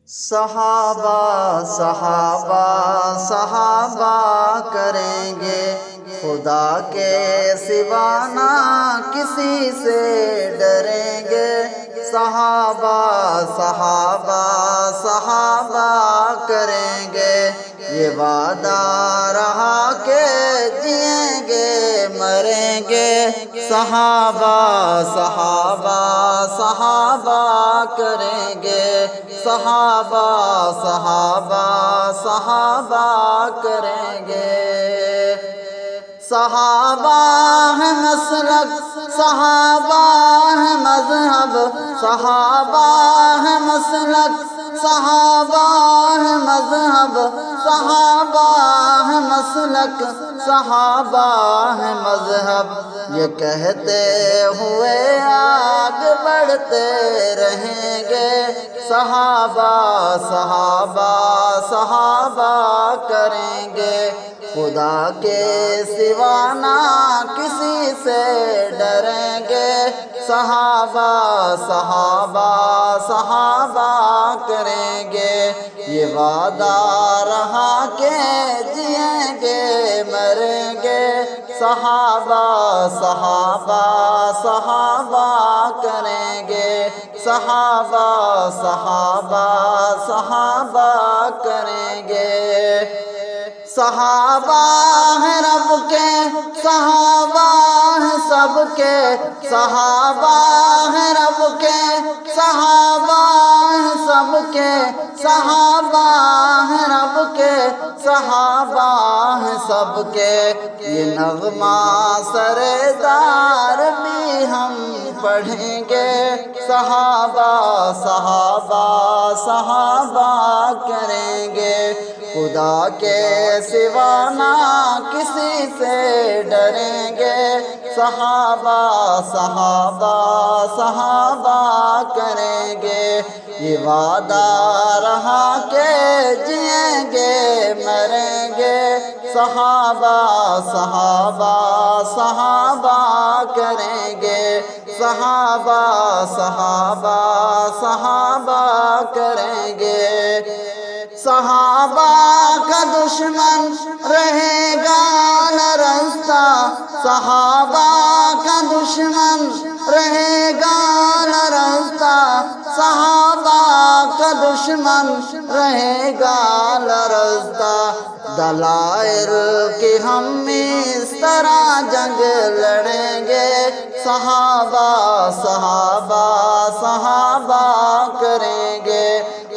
صحابہ صحابہ صحابہ کریں گے، خدا کے سوا نہ کسی سے ڈریں گے۔ صحابہ صحابہ صحابہ کریں گے، یہ وعدہ رہا کہ جئیں گے مریں گے۔ صحابہ صحابہ صحابہ کریں گے، صحابہ صحابہ صحابہ کریں گے۔ صحابہ ہے مسلک، صحابہ ہے مذہب، صحابہ ہے مسلک، صحابہ ہے مذہب، صحابہ ہے مسلک، صحابہ ہے مذہب۔ یہ کہتے ہوئے آگے بڑھتے رہیں گے، صحابہ صحابہ صحابہ کریں گے، خدا کے سوا نہ کسی سے ڈریں گے۔ صحابہ صحابہ صحابہ کریں گے، یہ وعدہ رہا کہ جئیں گے مریں گے۔ صحابہ صحابہ صحابہ کریں گے، صحابہ صحابہ صحابہ کریں گے۔ صحابہ ہیں رب کے، صحابہ ہیں سب کے، صحابہ ہیں رب کے، صحابہ ہیں سب کے، صحابہ ہیں رب کے، صحابہ ہیں سب کے۔ یہ نغمہ سردار بھی ہم پڑھیں گے، صحابہ صحابہ صحابہ کریں گے، خدا کے سوا نہ کسی سے ڈریں گے۔ صحابہ صحابہ صحابہ کریں گے، یہ وعدہ رہا کہ جئیں گے مریں گے۔ صحابہ صحابہ صحابہ کریں گے، صحابہ صحابہ صحابہ کریں گے۔ صحابہ کا دشمن رہے گا نہ رستہ، صحابہ کا دشمن رہے گا نہ رستہ، صحابہ کا دشمن رہے گا نہ رستہ۔ دلائل کی ہم اس طرح جنگ لڑیں گے، صحابہ صحابہ صحابہ کریں گے،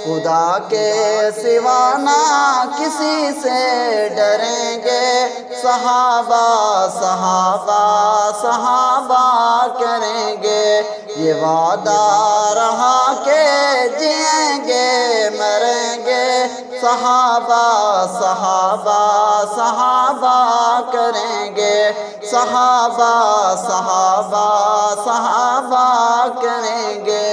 خدا کے سوا نہ کسی سے ڈریں گے۔ صحابہ صحابہ صحابہ کریں گے، یہ وعدہ رہا کہ جئیں گے مریں گے۔ صحابہ صحابہ صحابہ کریں گے، صحابہ صحابہ صحابہ کریں گے۔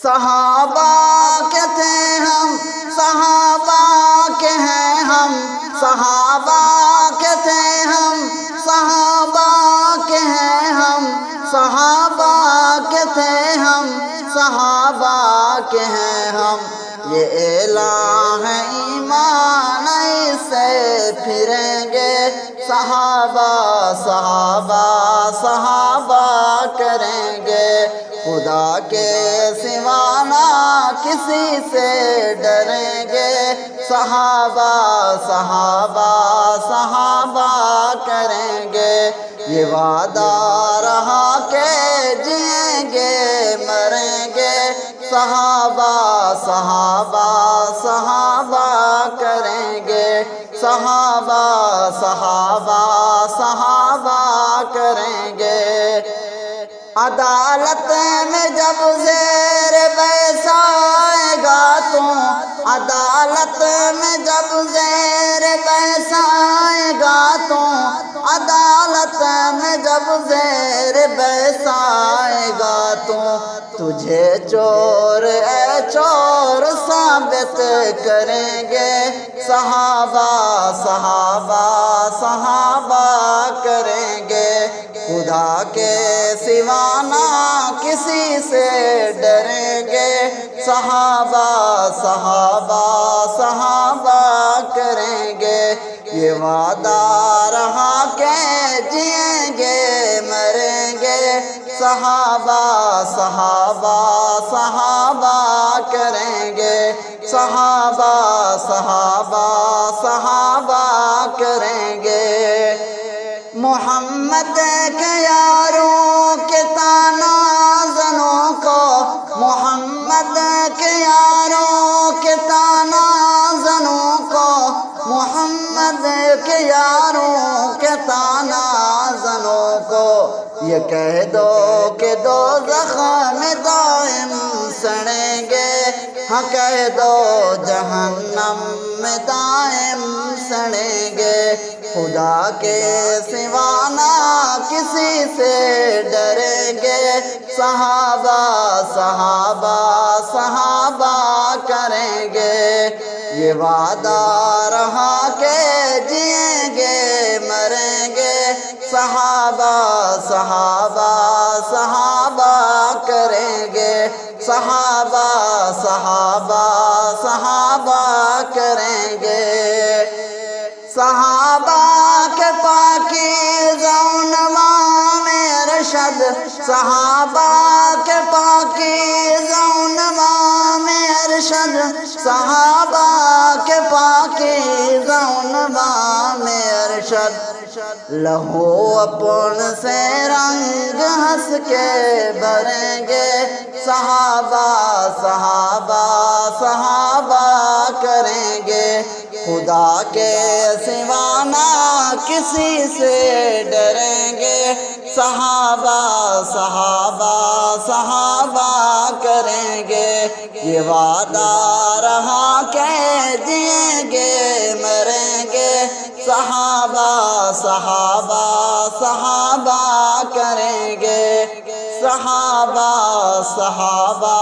صحابہ کے تھے ہم، صحابہ کے ہیں ہم، صحابہ کے تھے ہم، صحابہ کے ہیں ہم، صحابہ کے تھے ہم، صحابہ کے ہیں ہم۔ یہ اعلان ہے ایمان، اس سے پھریں گے، صحابہ صحابہ صحابہ کریں گے، خدا کے سوا نہ کسی سے ڈریں گے۔ صحابہ صحابہ صحابہ کریں گے، یہ وعدہ رہا کہ جئیں گے مریں گے۔ صحابہ صحابہ صحابہ کریں گے، صحابہ صحابہ صحابہ کریں گے۔ عدالت میں جب زیر بحث آئے گا تو، عدالت میں جب زیر بحث آئے گا تو، عدالت میں جب زیر بحث آئے گا تو، تجھے چور اے چور ثابت کریں گے۔ صحابہ صحابہ صحابہ کریں گے، خدا کے سوا نہ کسی سے ڈریں گے۔ صحابہ صحابہ صحابہ کریں گے، یہ وعدہ رہا کہ جئیں گے مریں گے، صحابہ صحابہ صحابہ کریں گے، صحابہ صحابہ صحابہ کریں گے۔ محمد کے یاروں کے تانا زنوں کو، محمد کے یاروں کے تانا زنوں کو، محمد کے یاروں کے تانا زنوں کو، یہ کہہ دو کہ دوزخ میں دائم سڑیں گے، ہاں کہہ دو جہنم میں دائم سڑیں گے، خدا کے سوا نہ کسی سے ڈریں گے، صحابہ صحابہ صحابہ کریں گے، یہ وعدہ رہا کہ جئیں گے مریں گے، صحابہ صحابہ صحابہ کریں گے، صحابہ صحابہ صحابہ کریں گے۔ صحابہ کے پاکیزہ عنوان ارشد، صحابہ کے پاکیزہ عنوان ارشد، صحابہ کے پاکیزہ عنوان ارشد، لہو اپن سے رنگ ہنس کے بھریں گے، صحابہ صحابہ صحابہ کریں گے، خدا کے سوا نہ کسی سے ڈریں گے، صحابہ صحابہ صحابہ کریں گے، یہ وعدہ رہا کہ جئیں گے مریں گے، صحابہ صحابہ صحابہ کریں گے، صحابہ صحابہ